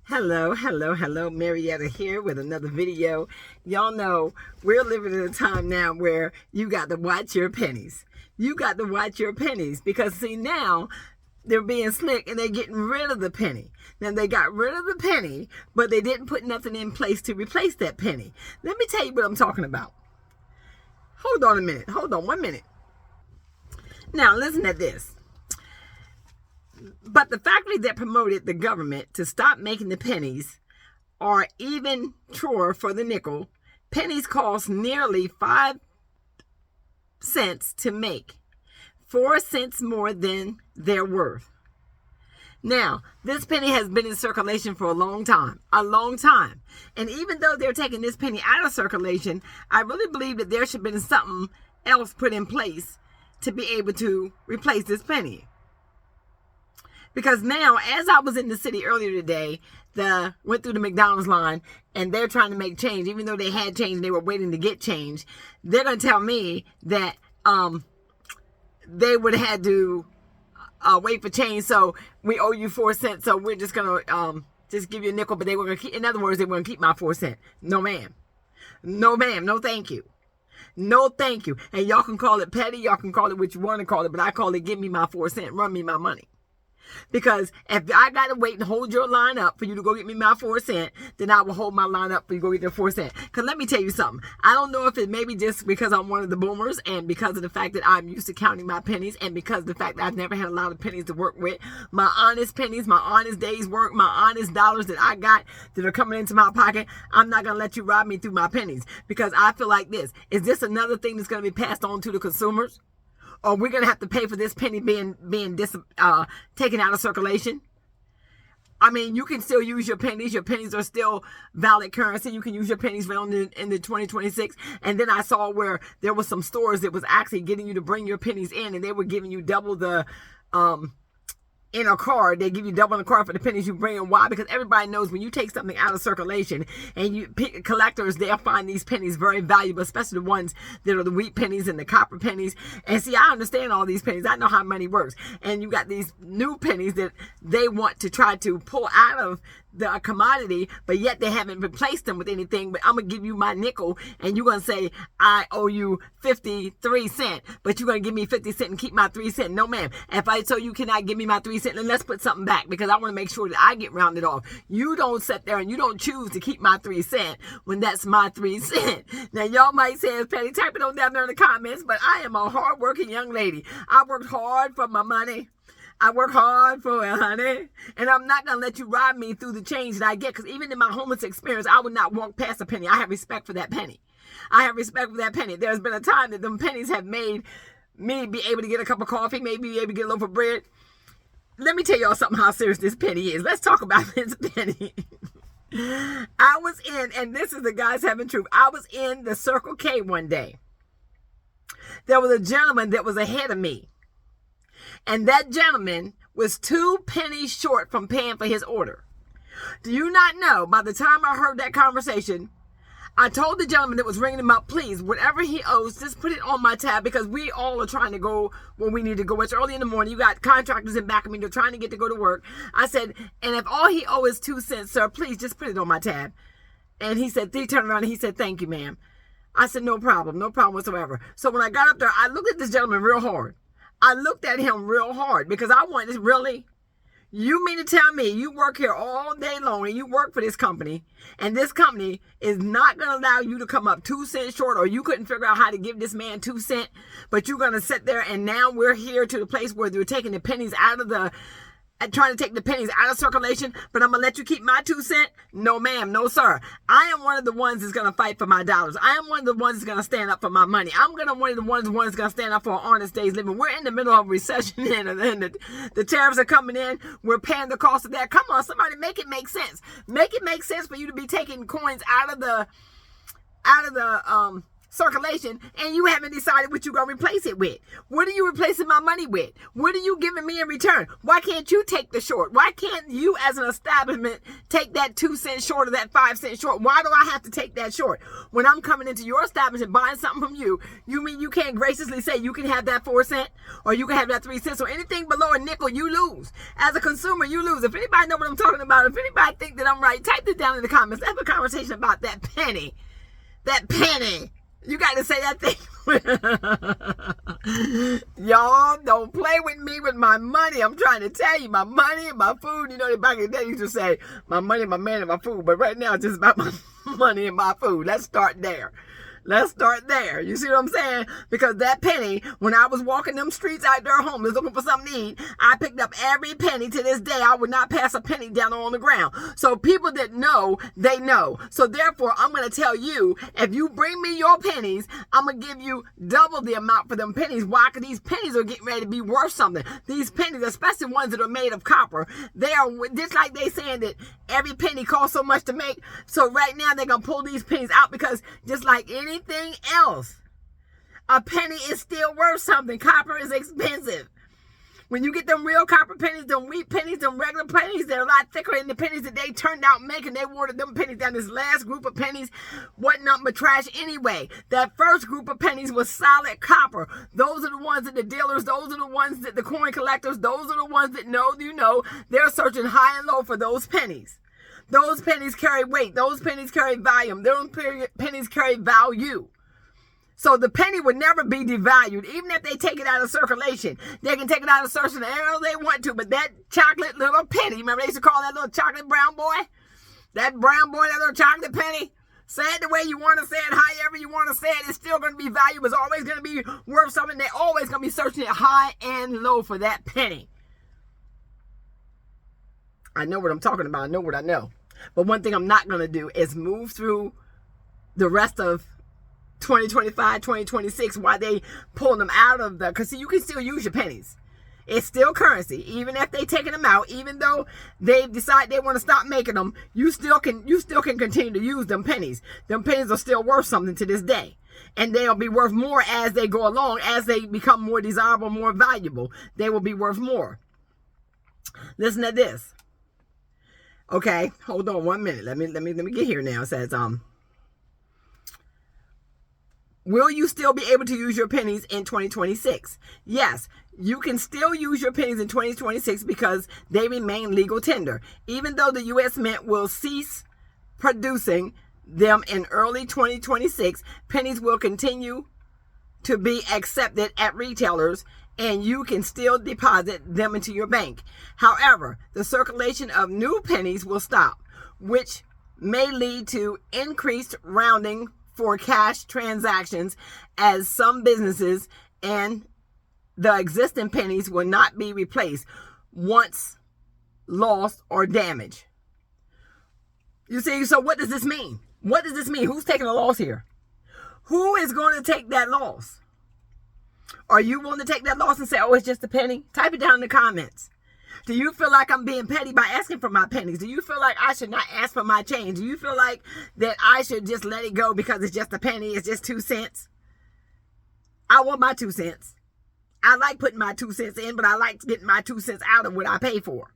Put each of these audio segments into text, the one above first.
Hello. Marietta here with another video. Y'all know we're living in a time now where you got to watch your pennies. You got to watch your pennies because see now they're being slick and they're getting rid of the penny. Now they got rid of the penny, but they didn't put nothing in place to replace that penny. Let me tell you what I'm talking about. Hold on a minute. Hold on 1 minute. Now listen at this. But the factory that promoted the government to stop making the pennies are even truer for the nickel. Pennies cost nearly 5 cents to make, 4 cents more than they're worth. Now, this penny has been in circulation for a long time. And even though they're taking this penny out of circulation, I really believe that there should have been something else put in place to be able to replace this penny. Because now, as I was in the city earlier today, went through the McDonald's line, and they're trying to make change. Even though they had change, they were waiting to get change. They're going to tell me that they would have had to wait for change. So we owe you 4 cents. So we're just going to just give you a nickel. But they were going to keep. In other words, they were going to keep my 4 cents. No, ma'am. No, ma'am. No, thank you. No, thank you. And y'all can call it petty. Y'all can call it what you want to call it. But I call it give me my 4 cents. Run me my money. Because if I got to wait and hold your line up for you to go get me my 4 cents, then I will hold my line up for you to go get your 4 cents. Because let me tell you something. I don't know if it may be just because I'm one of the boomers and because of the fact that I'm used to counting my pennies and because of the fact that I've never had a lot of pennies to work with. My honest pennies, my honest day's work, my honest dollars that I got that are coming into my pocket, I'm not going to let you rob me through my pennies. Because I feel like this. Is this another thing that's going to be passed on to the consumers? Or we're going to have to pay for this penny being taken out of circulation? I mean, you can still use your pennies. Your pennies are still valid currency. You can use your pennies in the 2026. And then I saw where there was some stores that was actually getting you to bring your pennies in, and they were giving you double the in a card. They give you double in a card for the pennies you bring in. Why? Because everybody knows when you take something out of circulation and you pick collectors, they'll find these pennies very valuable, especially the ones that are the wheat pennies and the copper pennies. And see, I understand all these pennies. I know how money works. And you got these new pennies that they want to try to pull out of the commodity, but yet they haven't replaced them with anything. But I'm going to give you my nickel and you're going to say, I owe you 53 cents, but you're going to give me 50 cents and keep my 3 cents. No, ma'am. If I told you cannot give me my 3 cents, then let's put something back because I want to make sure that I get rounded off. You don't sit there and you don't choose to keep my 3 cents when that's my 3 cents. Now, y'all might say it's petty. Type it on down there in the comments, but I am a hard-working young lady. I worked hard for my money. I work hard for it, honey. And I'm not going to let you rob me through the change that I get. Because even in my homeless experience, I would not walk past a penny. I have respect for that penny. I have respect for that penny. There's been a time that them pennies have made me be able to get a cup of coffee, maybe be able to get a loaf of bread. Let me tell y'all something how serious this penny is. Let's talk about this penny. I was in, and this is the God's Heaven truth, I was in the Circle K one day. There was a gentleman that was ahead of me. And that gentleman was 2 pennies short from paying for his order. Do you not know, by the time I heard that conversation, I told the gentleman that was ringing him up, please, whatever he owes, just put it on my tab because we all are trying to go where we need to go. It's early in the morning. You got contractors in back of me. They're trying to get to go to work. I said, and if all he owes is 2 cents, sir, please just put it on my tab. And he turned around and he said, thank you, ma'am. I said, no problem whatsoever. So when I got up there, I looked at this gentleman real hard. I looked at him real hard because I wanted, really? You mean to tell me you work here all day long and you work for this company and this company is not going to allow you to come up 2 cents short, or you couldn't figure out how to give this man 2 cents, but you're going to sit there and now we're here to the place where they're taking the pennies out of trying to take the pennies out of circulation, but I'm going to let you keep my 2 cents? No, ma'am. No, sir. I am one of the ones that's going to fight for my dollars. I am one of the ones that's going to stand up for my money. I'm going to one of the ones that's going to stand up for an honest day's living. We're in the middle of a recession and the tariffs are coming in. We're paying the cost of that. Come on, somebody, make it make sense. Make it make sense for you to be taking coins out of the circulation, and you haven't decided what you're going to replace it with. What are you replacing my money with? What are you giving me in return? Why can't you take the short? Why can't you as an establishment take that 2 cents short or that 5 cents short? Why do I have to take that short? When I'm coming into your establishment buying something from you, you mean you can't graciously say you can have that 4 cent or you can have that 3 cents or anything below a nickel, you lose. As a consumer, you lose. If anybody know what I'm talking about, if anybody think that I'm right, type it down in the comments. Let's have a conversation about that penny. That penny. You got to say that thing. Y'all don't play with me with my money. I'm trying to tell you, my money and my food. You know, back in the day, used to say my money, my man, and my food. But right now, it's just about my money and my food. Let's start there. Let's start there. You see what I'm saying? Because that penny, when I was walking them streets out there homeless looking for something to eat, I picked up every penny. To this day, I would not pass a penny down on the ground. So people that know, they know. So therefore, I'm going to tell you, if you bring me your pennies, I'm going to give you double the amount for them pennies. Why? Because these pennies are getting ready to be worth something. These pennies, especially ones that are made of copper, they are just like they saying that every penny costs so much to make. So right now, they're going to pull these pennies out because just like anything else, a penny is still worth something. Copper is expensive. When you get them real copper pennies, them wheat pennies, them regular pennies, they're a lot thicker than the pennies that they turned out making. They watered them pennies down. This last group of pennies wasn't nothing but trash anyway. That first group of pennies was solid copper. Those are the ones that the dealers, those are the ones that the coin collectors, those are the ones that know, they're searching high and low for those pennies. Those pennies carry weight. Those pennies carry volume. Those pennies carry value. So the penny would never be devalued. Even if they take it out of circulation, they can take it out of circulation all they want to. But that chocolate little penny, remember they used to call that little chocolate brown boy? That brown boy, that little chocolate penny? Say it the way you want to say it, however you want to say it. It's still going to be valuable. It's always going to be worth something. They're always going to be searching it high and low for that penny. I know what I'm talking about. I know what I know. But one thing I'm not going to do is move through the rest of 2025, 2026 while they pull them out of the... Because see, you can still use your pennies. It's still currency. Even if they taking them out, even though they decide they want to stop making them, you still can continue to use them pennies. Them pennies are still worth something to this day. And they'll be worth more as they go along, as they become more desirable, more valuable. They will be worth more. Listen to this. Okay, hold on 1 minute. Let me get here now. It says, will you still be able to use your pennies in 2026? Yes, you can still use your pennies in 2026 because they remain legal tender. Even though the U.S. Mint will cease producing them in early 2026, pennies will continue to be accepted at retailers and you can still deposit them into your bank. However, the circulation of new pennies will stop, which may lead to increased rounding for cash transactions as some businesses and the existing pennies will not be replaced once lost or damaged. You see, so what does this mean? What does this mean? Who's taking a loss here? Who is going to take that loss? Are you willing to take that loss and say, oh, it's just a penny? Type it down in the comments. Do you feel like I'm being petty by asking for my pennies? Do you feel like I should not ask for my change? Do you feel like that I should just let it go because it's just a penny? It's just 2 cents? I want my 2 cents. I like putting my 2 cents in, but I like getting my 2 cents out of what I pay for.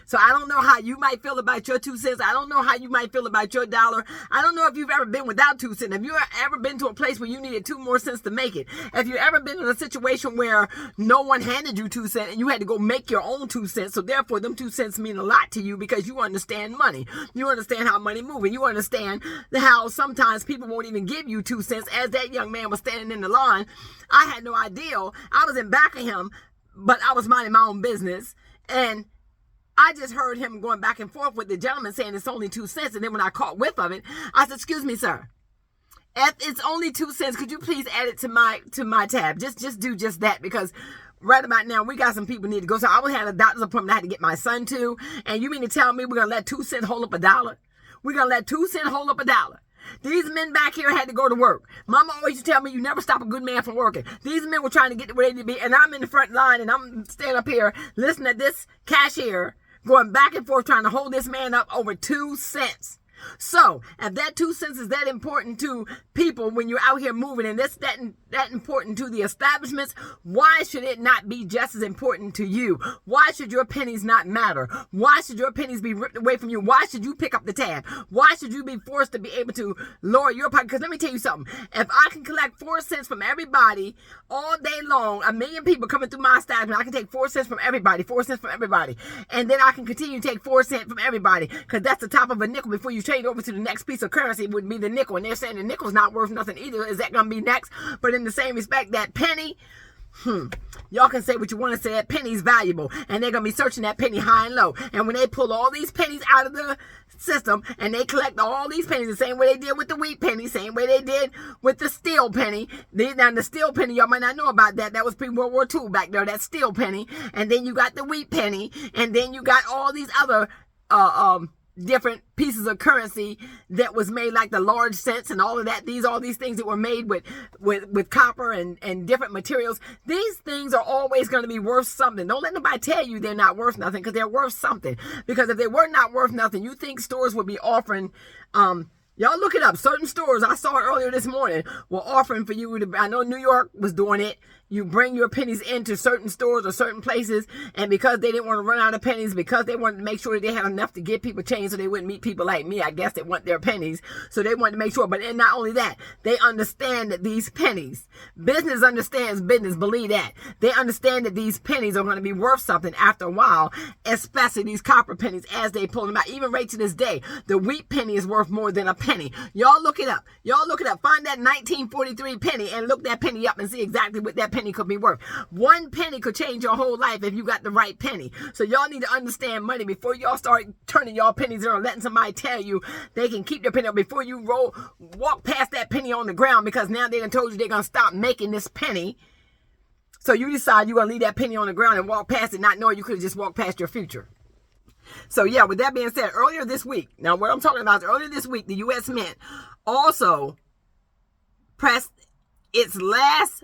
So I don't know how you might feel about your 2 cents. I don't know how you might feel about your dollar. I don't know if you've ever been without 2 cents. Have you ever been to a place where you needed 2 more cents to make it? Have you ever been in a situation where no one handed you 2 cents and you had to go make your own 2 cents? So therefore, them 2 cents mean a lot to you because you understand money. You understand how money moves. And you understand how sometimes people won't even give you 2 cents. As that young man was standing in the line, I had no idea. I was in back of him, but I was minding my own business. And I just heard him going back and forth with the gentleman saying it's only 2 cents. And then when I caught whiff of it, I said, excuse me, sir. If it's only 2 cents, could you please add it to my tab? Just do just that, because right about now we got some people need to go. So I had a doctor's appointment I had to get my son to. And you mean to tell me we're going to let 2 cents hold up $1? We're going to let 2 cents hold up $1. These men back here had to go to work. Mama always used to tell me you never stop a good man from working. These men were trying to get to where they need to be. And I'm in the front line and I'm standing up here listening to this cashier going back and forth trying to hold this man up over 2 cents. So, if that 2 cents is that important to people when you're out here moving, and that's that important to the establishments, why should it not be just as important to you? Why should your pennies not matter? Why should your pennies be ripped away from you? Why should you pick up the tab? Why should you be forced to be able to lower your pocket? Because let me tell you something. If I can collect 4 cents from everybody all day long, 1 million people coming through my establishment, I can take 4 cents from everybody, 4 cents from everybody. And then I can continue to take 4 cents from everybody, because that's the top of a nickel before you trade over to the next piece of currency would be the nickel. And they're saying the nickel's not worth nothing either. Is that going to be next? But in the same respect, that penny, y'all can say what you want to say. That penny's valuable, and they're going to be searching that penny high and low. And when they pull all these pennies out of the system and they collect all these pennies the same way they did with the wheat penny, same way they did with the steel penny. Now the steel penny, y'all might not know about that. That was pre-World War II back there, that steel penny. And then you got the wheat penny, and then you got all these other different pieces of currency that was made, like the large cents and all of that. All these things that were made with copper and different materials. These things are always going to be worth something. Don't let nobody tell you they're not worth nothing, because they're worth something. Because if they were not worth nothing, you think stores would be offering, y'all look it up. Certain stores, I saw it earlier this morning, were offering for you to, I know New York was doing it. You bring your pennies into certain stores or certain places, and because they didn't want to run out of pennies, because they wanted to make sure that they had enough to give people change so they wouldn't meet people like me, I guess, that want their pennies. So they wanted to make sure. But then not only that, they understand that these pennies, business understands business, believe that. They understand that these pennies are going to be worth something after a while, especially these copper pennies as they pull them out. Even right to this day, the wheat penny is worth more than a penny. Y'all look it up. Y'all look it up. Find that 1943 penny and look that penny up and see exactly what that penny could be worth. 1 penny could change your whole life if you got the right penny. So y'all need to understand money before y'all start turning y'all pennies around, letting somebody tell you they can keep their penny up before you walk past that penny on the ground, because now they done told you they're going to stop making this penny. So you decide you're going to leave that penny on the ground and walk past it, not knowing you could have just walked past your future. So yeah, with that being said, earlier this week, now what I'm talking about is earlier this week, the U.S. Mint also pressed its last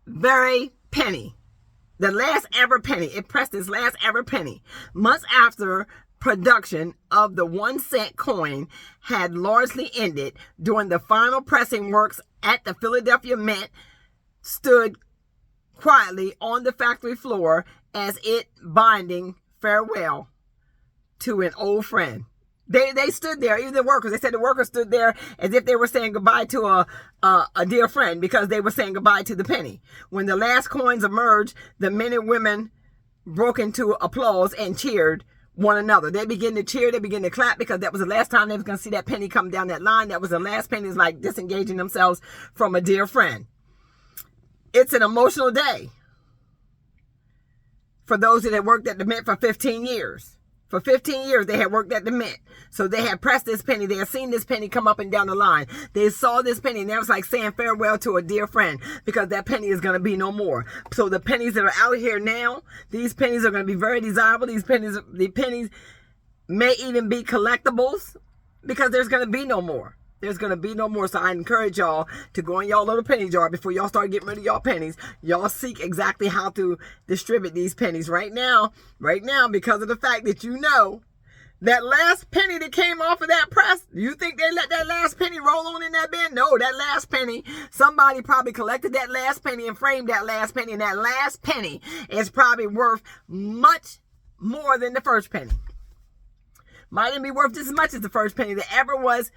very penny. The last ever penny. It pressed its last ever penny. Months after production of the 1 cent coin had largely ended, during the final pressing works at the Philadelphia Mint stood quietly on the factory floor as it binding farewell to an old friend. They stood there, even the workers. They said the workers stood there as if they were saying goodbye to a dear friend, because they were saying goodbye to the penny. When the last coins emerged, the men and women broke into applause and cheered one another. They began to cheer, they began to clap, because that was the last time they was going to see that penny come down that line. That was the last penny. It's like disengaging themselves from a dear friend. It's an emotional day for those that had worked at the Mint for 15 years. For 15 years, they had worked at the Mint. So they had pressed this penny. They had seen this penny come up and down the line. They saw this penny, and that was like saying farewell to a dear friend, because that penny is going to be no more. So the pennies that are out here now, these pennies are going to be very desirable. The pennies may even be collectibles, because there's going to be no more. There's going to be no more. So I encourage y'all to go in y'all little penny jar before y'all start getting rid of y'all pennies. Y'all seek exactly how to distribute these pennies right now, because of the fact that you know that last penny that came off of that press, you think they let that last penny roll on in that bin? No, that last penny, somebody probably collected that last penny and framed that last penny, and that last penny is probably worth much more than the first penny. Might even be worth just as much as the first penny that ever was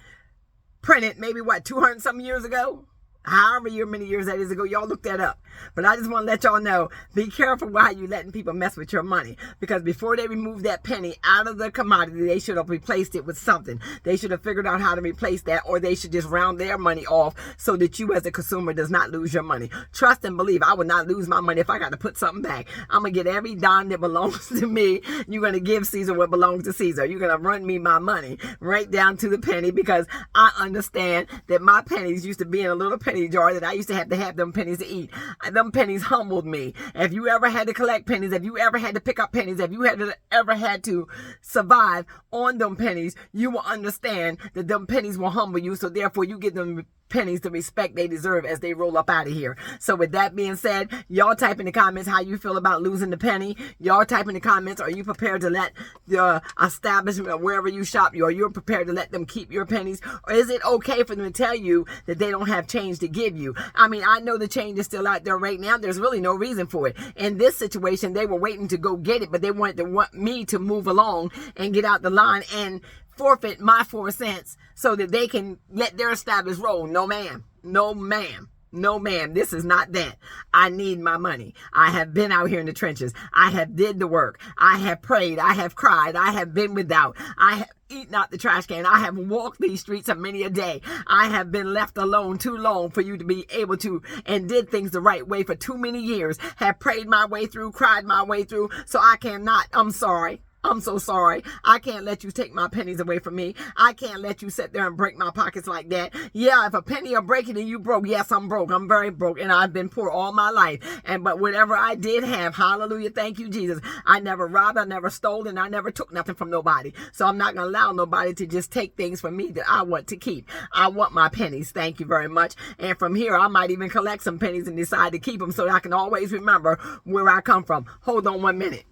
printed, maybe 200 something years ago, however many years that is ago. Y'all look that up. But I just want to let y'all know, be careful why you letting people mess with your money, because before they remove that penny out of the commodity, they should have replaced it with something. They should have figured out how to replace that, or they should just round their money off so that you as a consumer does not lose your money. Trust and believe, I would not lose my money if I got to put something back. I'm going to get every dime that belongs to me. You're going to give Caesar what belongs to Caesar. You're going to run me my money right down to the penny, because I understand that my pennies used to be in a little penny jar that I used to have them pennies to eat. Them pennies humbled me. If you ever had to collect pennies, if you ever had to pick up pennies, if you ever had to survive on them pennies, you will understand that them pennies will humble you. So therefore you give them pennies the respect they deserve as they roll up out of here. So with that being said, y'all type in the comments how you feel about losing the penny. Y'all type in the comments, are you prepared to let the establishment or wherever you shop, are you prepared to let them keep your pennies? Or is it okay for them to tell you that they don't have change to give you? I mean, I know the change is still out there right now. There's really no reason for it. In this situation, they were waiting to go get it, but they want me to move along and get out the line and forfeit my 4 cents so that they can let their establishment roll. No, ma'am. No, ma'am. No, ma'am. This is not that. I need my money. I have been out here in the trenches. I have did the work. I have prayed. I have cried. I have been without. I have eaten out the trash can. I have walked these streets a many a day. I have been left alone too long for you to be able to, and did things the right way for too many years. Have prayed my way through, cried my way through. So I cannot. I'm sorry. I'm so sorry. I can't let you take my pennies away from me. I can't let you sit there and break my pockets like that. Yeah, if a penny are breaking and you broke, yes, I'm broke. I'm very broke, and I've been poor all my life. But whatever I did have, hallelujah, thank you, Jesus. I never robbed, I never stole, and I never took nothing from nobody. So I'm not going to allow nobody to just take things from me that I want to keep. I want my pennies. Thank you very much. And from here, I might even collect some pennies and decide to keep them so that I can always remember where I come from. Hold on 1 minute.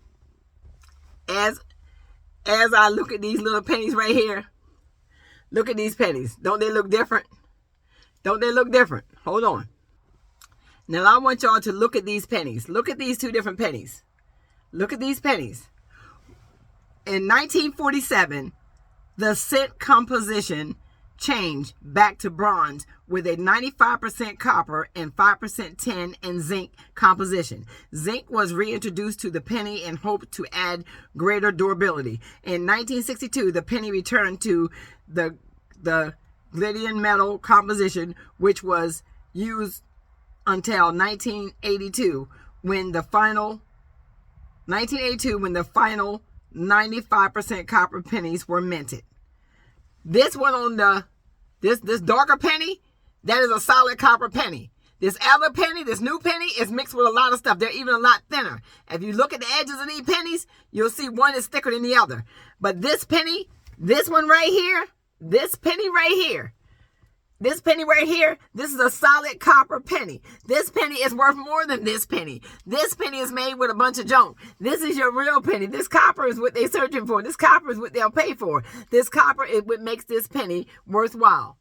As I look at these little pennies right here, look at these pennies. Don't they look different? Don't they look different? Hold on. Now I want y'all to look at these pennies. Look at these 2 different pennies. Look at these pennies. In 1947, the cent composition changed back to bronze with a 95% copper and 5% tin and zinc composition. Zinc was reintroduced to the penny and hoped to add greater durability. In 1962, the penny returned to the Glyndon metal composition, which was used until 1982 when the final 95% copper pennies were minted. This one on this darker penny, that is a solid copper penny. This other penny, this new penny, is mixed with a lot of stuff. They're even a lot thinner. If you look at the edges of these pennies, you'll see one is thicker than the other. But this penny, this one right here, this penny right here, this is a solid copper penny. This penny is worth more than this penny. This penny is made with a bunch of junk. This is your real penny. This copper is what they're searching for. This copper is what they'll pay for. This copper is what makes this penny worthwhile.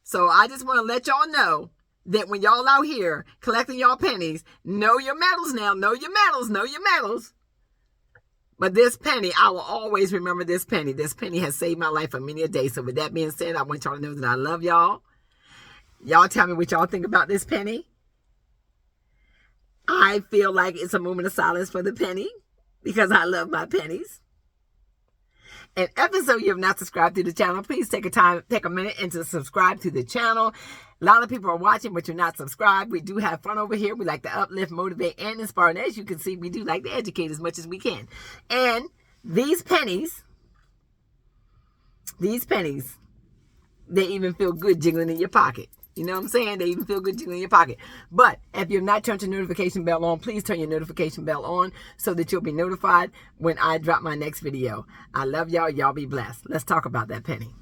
So I just want to let y'all know that when y'all out here collecting y'all pennies, know your metals now. Know your metals. Know your metals. But this penny, I will always remember this penny. This penny has saved my life for many a day. So with that being said, I want y'all to know that I love y'all. Y'all tell me what y'all think about this penny. I feel like it's a moment of silence for the penny because I love my pennies. And if so you have not subscribed to the channel, please take a minute and to subscribe to the channel. A lot of people are watching, but you're not subscribed. We do have fun over here. We like to uplift, motivate, and inspire. And as you can see, we do like to educate as much as we can. And these pennies, they even feel good jiggling in your pocket. You know what I'm saying? They even feel good jiggling in your pocket. But if you have not turned your notification bell on, please turn your notification bell on so that you'll be notified when I drop my next video. I love y'all. Y'all be blessed. Let's talk about that penny.